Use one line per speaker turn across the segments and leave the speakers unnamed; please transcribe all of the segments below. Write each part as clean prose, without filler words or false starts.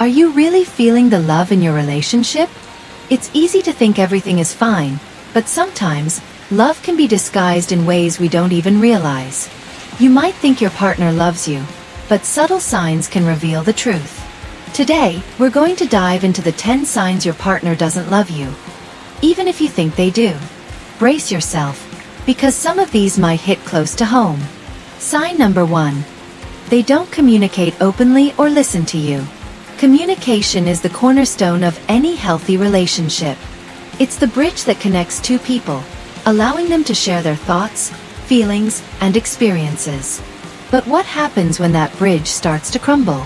Are you really feeling the love in your relationship? It's easy to think everything is fine, but sometimes, love can be disguised in ways we don't even realize. You might think your partner loves you, but subtle signs can reveal the truth. Today, we're going to dive into the 10 signs your partner doesn't love you, even if you think they do. Brace yourself, because some of these might hit close to home. Sign number 1. They don't communicate openly or listen to you. Communication is the cornerstone of any healthy relationship. It's the bridge that connects two people, allowing them to share their thoughts, feelings, and experiences. But what happens when that bridge starts to crumble?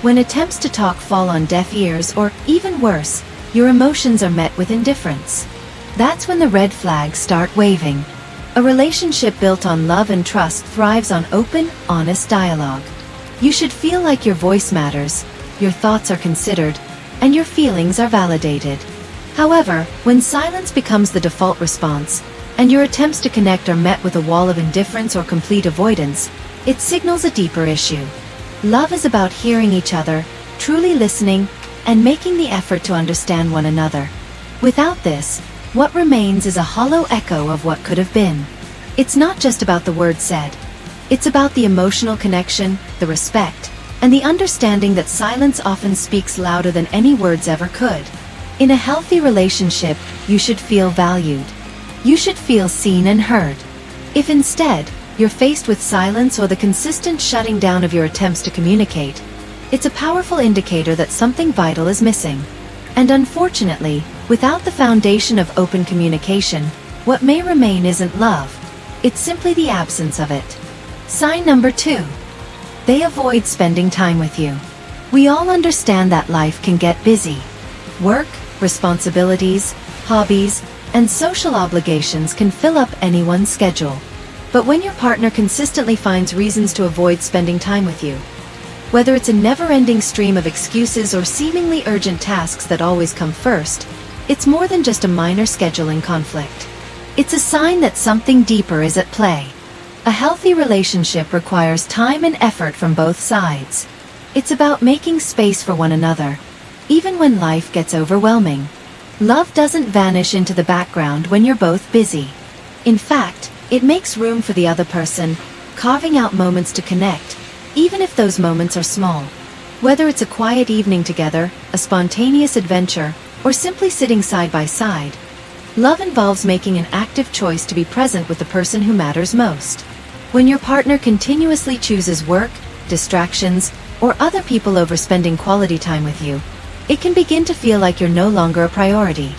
When attempts to talk fall on deaf ears, or, even worse, your emotions are met with indifference. That's when the red flags start waving. A relationship built on love and trust thrives on open, honest dialogue. You should feel like your voice matters, your thoughts are considered, and your feelings are validated. However, when silence becomes the default response, and your attempts to connect are met with a wall of indifference or complete avoidance, it signals a deeper issue. Love is about hearing each other, truly listening, and making the effort to understand one another. Without this, what remains is a hollow echo of what could have been. It's not just about the words said. It's about the emotional connection, the respect, and the understanding that silence often speaks louder than any words ever could. In a healthy relationship, you should feel valued. You should feel seen and heard. If instead, you're faced with silence or the consistent shutting down of your attempts to communicate, it's a powerful indicator that something vital is missing. And unfortunately, without the foundation of open communication, what may remain isn't love. It's simply the absence of it. Sign number 2. They avoid spending time with you. We all understand that life can get busy. Work, responsibilities, hobbies, and social obligations can fill up anyone's schedule. But when your partner consistently finds reasons to avoid spending time with you, whether it's a never-ending stream of excuses or seemingly urgent tasks that always come first, it's more than just a minor scheduling conflict. It's a sign that something deeper is at play. A healthy relationship requires time and effort from both sides. It's about making space for one another, even when life gets overwhelming. Love doesn't vanish into the background when you're both busy. In fact, it makes room for the other person, carving out moments to connect, even if those moments are small. Whether it's a quiet evening together, a spontaneous adventure, or simply sitting side by side, love involves making an active choice to be present with the person who matters most. When your partner continuously chooses work, distractions, or other people over spending quality time with you, it can begin to feel like you're no longer a priority.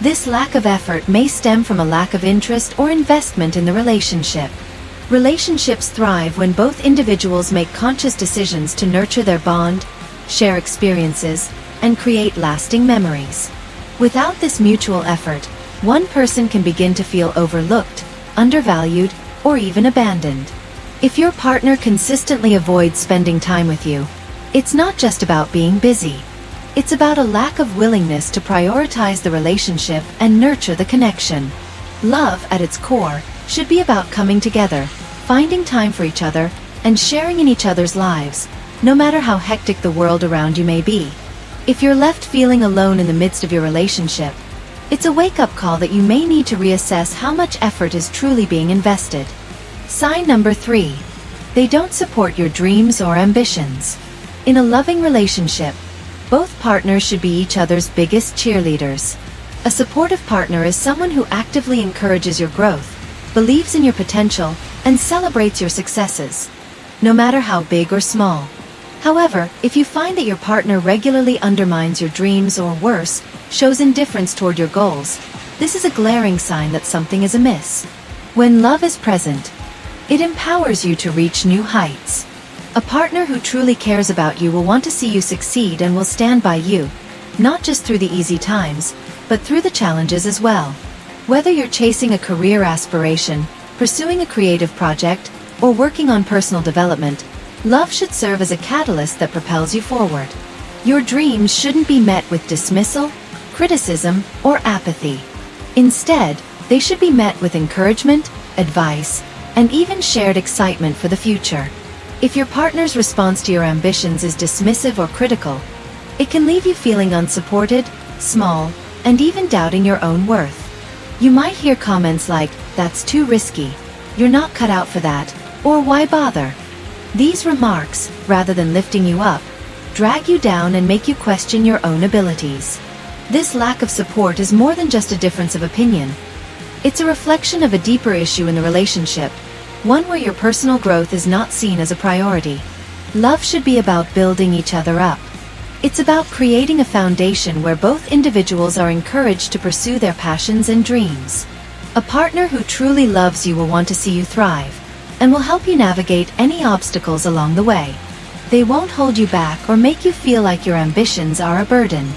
This lack of effort may stem from a lack of interest or investment in the relationship. Relationships thrive when both individuals make conscious decisions to nurture their bond, share experiences, and create lasting memories. Without this mutual effort, one person can begin to feel overlooked, undervalued, or even abandoned. If your partner consistently avoids spending time with you, it's not just about being busy. It's about a lack of willingness to prioritize the relationship and nurture the connection. Love, at its core, should be about coming together, finding time for each other, and sharing in each other's lives, no matter how hectic the world around you may be. If you're left feeling alone in the midst of your relationship, it's a wake-up call that you may need to reassess how much effort is truly being invested. Sign number 3. They don't support your dreams or ambitions. In a loving relationship, both partners should be each other's biggest cheerleaders. A supportive partner is someone who actively encourages your growth, believes in your potential, and celebrates your successes, no matter how big or small. However, if you find that your partner regularly undermines your dreams or worse, shows indifference toward your goals, this is a glaring sign that something is amiss. When love is present, it empowers you to reach new heights. A partner who truly cares about you will want to see you succeed and will stand by you, not just through the easy times, but through the challenges as well. Whether you're chasing a career aspiration, pursuing a creative project, or working on personal development, love should serve as a catalyst that propels you forward. Your dreams shouldn't be met with dismissal, criticism, or apathy. Instead, they should be met with encouragement, advice, and even shared excitement for the future. If your partner's response to your ambitions is dismissive or critical, It can leave you feeling unsupported, small, and even doubting your own worth. You might hear comments like, "That's too risky," "You're not cut out for that," or "Why bother?" These remarks, rather than lifting you up, drag you down and make you question your own abilities. This lack of support is more than just a difference of opinion. It's a reflection of a deeper issue in the relationship, one where your personal growth is not seen as a priority. Love should be about building each other up. It's about creating a foundation where both individuals are encouraged to pursue their passions and dreams. A partner who truly loves you will want to see you thrive, and will help you navigate any obstacles along the way. They won't hold you back or make you feel like your ambitions are a burden.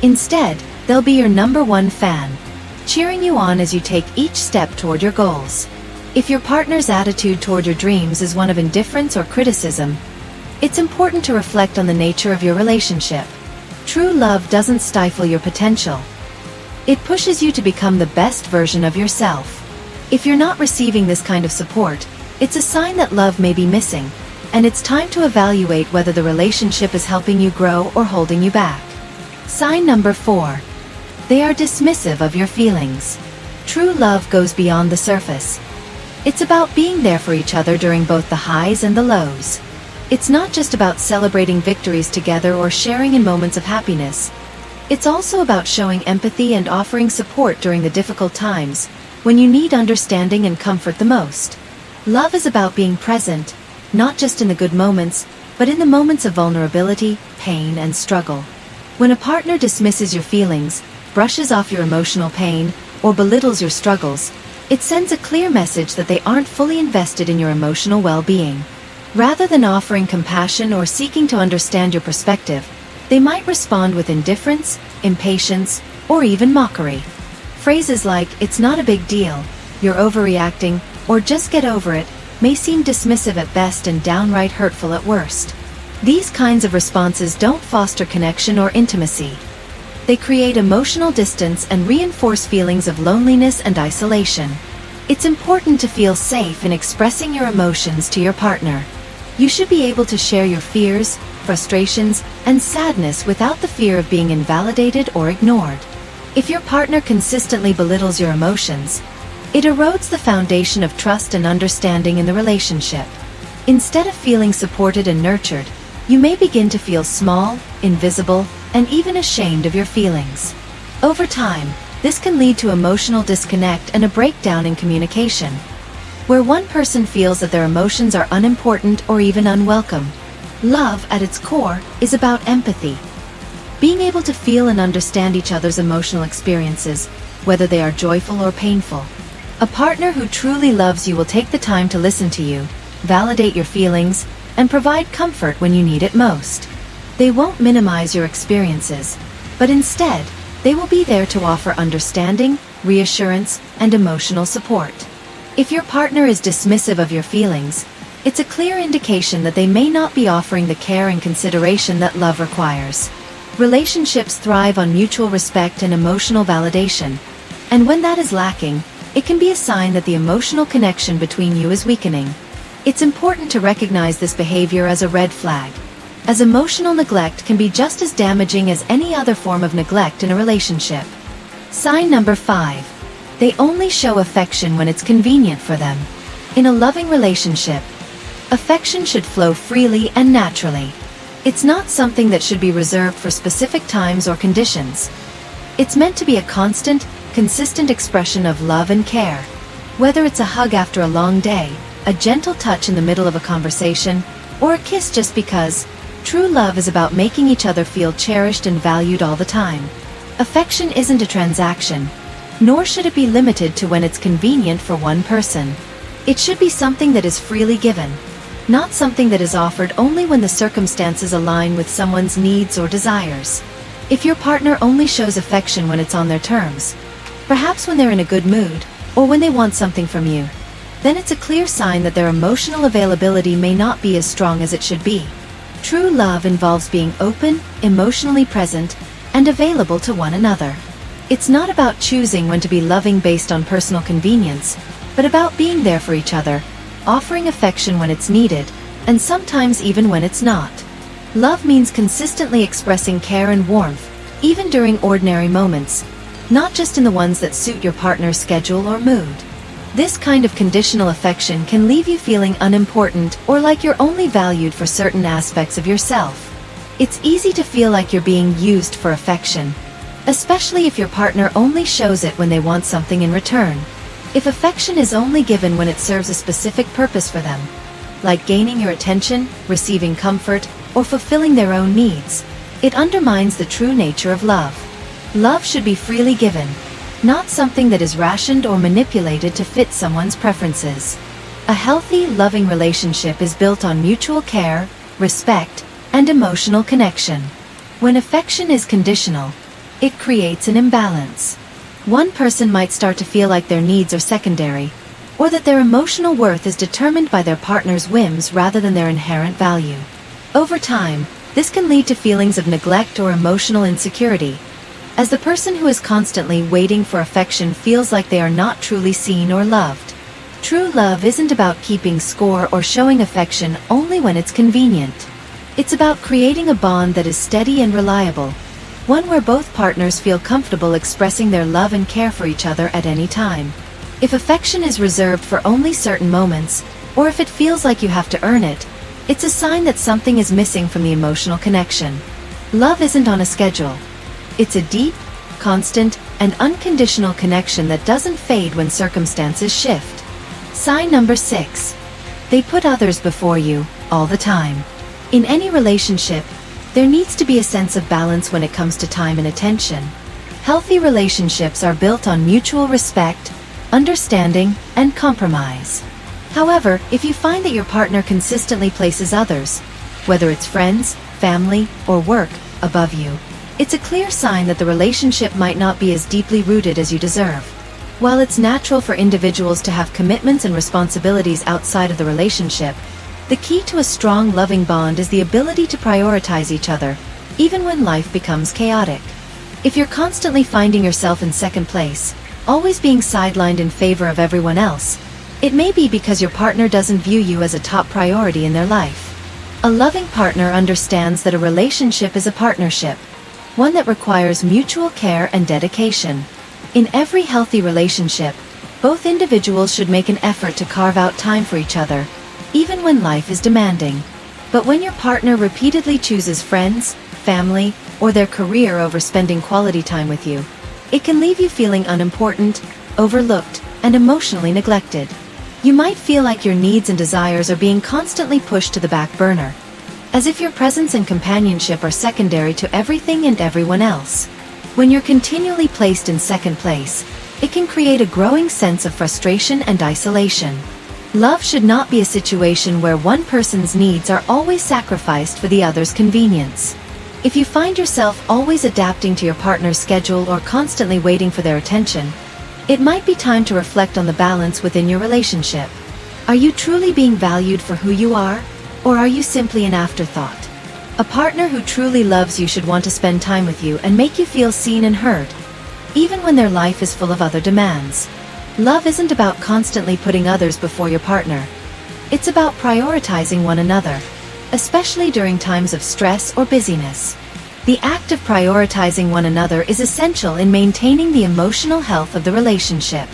Instead, they'll be your #1 fan, cheering you on as you take each step toward your goals. If your partner's attitude toward your dreams is one of indifference or criticism, it's important to reflect on the nature of your relationship. True love doesn't stifle your potential. It pushes you to become the best version of yourself. If you're not receiving this kind of support, it's a sign that love may be missing, and it's time to evaluate whether the relationship is helping you grow or holding you back. Sign number 4. They are dismissive of your feelings. True love goes beyond the surface. It's about being there for each other during both the highs and the lows. It's not just about celebrating victories together or sharing in moments of happiness. It's also about showing empathy and offering support during the difficult times, when you need understanding and comfort the most. Love is about being present, not just in the good moments, but in the moments of vulnerability, pain, and struggle. When a partner dismisses your feelings, brushes off your emotional pain, or belittles your struggles, it sends a clear message that they aren't fully invested in your emotional well-being. Rather than offering compassion or seeking to understand your perspective, they might respond with indifference, impatience, or even mockery. Phrases like, "It's not a big deal," "You're overreacting," or "Just get over it," may seem dismissive at best and downright hurtful at worst. These kinds of responses don't foster connection or intimacy. They create emotional distance and reinforce feelings of loneliness and isolation. It's important to feel safe in expressing your emotions to your partner. You should be able to share your fears, frustrations, and sadness without the fear of being invalidated or ignored. If your partner consistently belittles your emotions, it erodes the foundation of trust and understanding in the relationship. Instead of feeling supported and nurtured, you may begin to feel small, invisible, and even ashamed of your feelings. Over time, this can lead to emotional disconnect and a breakdown in communication, where one person feels that their emotions are unimportant or even unwelcome. Love, at its core, is about empathy. Being able to feel and understand each other's emotional experiences, whether they are joyful or painful. A partner who truly loves you will take the time to listen to you, validate your feelings, and provide comfort when you need it most. They won't minimize your experiences, but instead, they will be there to offer understanding, reassurance, and emotional support. If your partner is dismissive of your feelings, it's a clear indication that they may not be offering the care and consideration that love requires. Relationships thrive on mutual respect and emotional validation, and when that is lacking, it can be a sign that the emotional connection between you is weakening. It's important to recognize this behavior as a red flag, as emotional neglect can be just as damaging as any other form of neglect in a relationship. Sign number 5. They only show affection when it's convenient for them. In a loving relationship, affection should flow freely and naturally. It's not something that should be reserved for specific times or conditions. It's meant to be a constant, consistent expression of love and care. Whether it's a hug after a long day, a gentle touch in the middle of a conversation, or a kiss just because, true love is about making each other feel cherished and valued all the time. Affection isn't a transaction, nor should it be limited to when it's convenient for one person. It should be something that is freely given, not something that is offered only when the circumstances align with someone's needs or desires. If your partner only shows affection when it's on their terms, perhaps when they're in a good mood, or when they want something from you, then it's a clear sign that their emotional availability may not be as strong as it should be. True love involves being open, emotionally present, and available to one another. It's not about choosing when to be loving based on personal convenience, but about being there for each other, offering affection when it's needed, and sometimes even when it's not. Love means consistently expressing care and warmth, even during ordinary moments, not just in the ones that suit your partner's schedule or mood. This kind of conditional affection can leave you feeling unimportant or like you're only valued for certain aspects of yourself. It's easy to feel like you're being used for affection, especially if your partner only shows it when they want something in return. If affection is only given when it serves a specific purpose for them, like gaining your attention, receiving comfort, or fulfilling their own needs, it undermines the true nature of love. Love should be freely given, not something that is rationed or manipulated to fit someone's preferences. A healthy, loving relationship is built on mutual care, respect, and emotional connection. When affection is conditional, it creates an imbalance. One person might start to feel like their needs are secondary, or that their emotional worth is determined by their partner's whims rather than their inherent value. Over time, this can lead to feelings of neglect or emotional insecurity, as the person who is constantly waiting for affection feels like they are not truly seen or loved. True love isn't about keeping score or showing affection only when it's convenient. It's about creating a bond that is steady and reliable, one where both partners feel comfortable expressing their love and care for each other at any time. If affection is reserved for only certain moments, or if it feels like you have to earn it, it's a sign that something is missing from the emotional connection. Love isn't on a schedule. It's a deep, constant, and unconditional connection that doesn't fade when circumstances shift. Sign number 6. They put others before you, all the time. In any relationship, there needs to be a sense of balance when it comes to time and attention. Healthy relationships are built on mutual respect, understanding, and compromise. However, if you find that your partner consistently places others, whether it's friends, family, or work, above you, it's a clear sign that the relationship might not be as deeply rooted as you deserve. While it's natural for individuals to have commitments and responsibilities outside of the relationship, the key to a strong, loving bond is the ability to prioritize each other, even when life becomes chaotic. If you're constantly finding yourself in second place, always being sidelined in favor of everyone else, it may be because your partner doesn't view you as a top priority in their life. A loving partner understands that a relationship is a partnership, one that requires mutual care and dedication. In every healthy relationship, both individuals should make an effort to carve out time for each other, even when life is demanding. But when your partner repeatedly chooses friends, family, or their career over spending quality time with you, it can leave you feeling unimportant, overlooked, and emotionally neglected. You might feel like your needs and desires are being constantly pushed to the back burner, as if your presence and companionship are secondary to everything and everyone else. When you're continually placed in second place, it can create a growing sense of frustration and isolation. Love should not be a situation where one person's needs are always sacrificed for the other's convenience. If you find yourself always adapting to your partner's schedule or constantly waiting for their attention, it might be time to reflect on the balance within your relationship. Are you truly being valued for who you are, or are you simply an afterthought? A partner who truly loves you should want to spend time with you and make you feel seen and heard, even when their life is full of other demands. Love isn't about constantly putting others before your partner. It's about prioritizing one another, especially during times of stress or busyness. The act of prioritizing one another is essential in maintaining the emotional health of the relationship.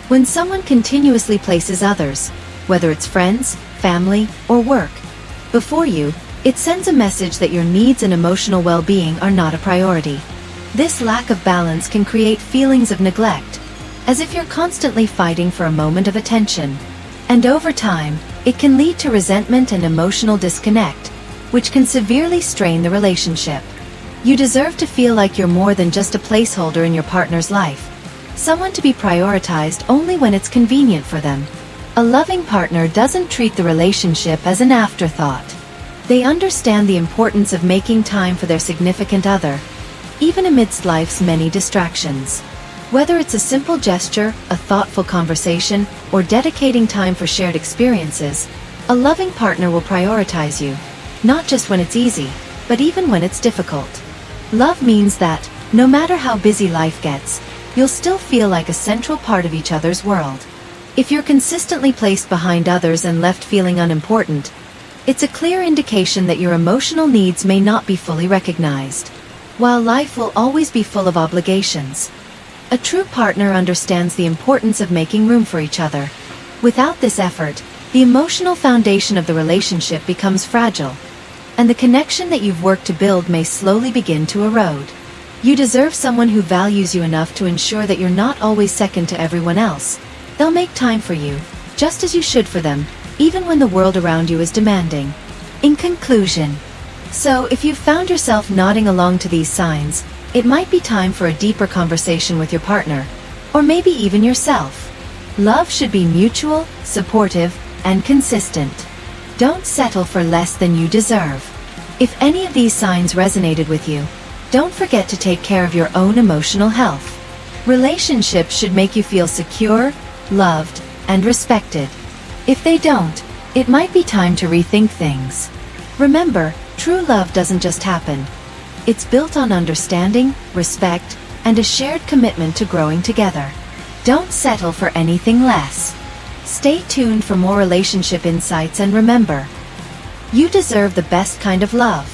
When someone continuously places others, whether it's friends, family, or work, before you, it sends a message that your needs and emotional well-being are not a priority. This lack of balance can create feelings of neglect, as if you're constantly fighting for a moment of attention. And over time, it can lead to resentment and emotional disconnect, which can severely strain the relationship. You deserve to feel like you're more than just a placeholder in your partner's life, someone to be prioritized only when it's convenient for them. A loving partner doesn't treat the relationship as an afterthought. They understand the importance of making time for their significant other, even amidst life's many distractions. Whether it's a simple gesture, a thoughtful conversation, or dedicating time for shared experiences, a loving partner will prioritize you, not just when it's easy, but even when it's difficult. Love means that, no matter how busy life gets, you'll still feel like a central part of each other's world. If you're consistently placed behind others and left feeling unimportant, It's a clear indication that your emotional needs may not be fully recognized. While life will always be full of obligations, a true partner understands the importance of making room for each other. Without this effort, the emotional foundation of the relationship becomes fragile, and the connection that you've worked to build may slowly begin to erode. You deserve someone who values you enough to ensure that you're not always second to everyone else. They'll make time for you, just as you should for them, even when the world around you is demanding. In conclusion, so if you've found yourself nodding along to these signs, it might be time for a deeper conversation with your partner, or maybe even yourself. Love should be mutual, supportive, and consistent. Don't settle for less than you deserve. If any of these signs resonated with you, don't forget to take care of your own emotional health. Relationships should make you feel secure, loved, and respected. If they don't, it might be time to rethink things. Remember, true love doesn't just happen. It's built on understanding, respect, and a shared commitment to growing together. Don't settle for anything less. Stay tuned for more relationship insights, and remember, you deserve the best kind of love.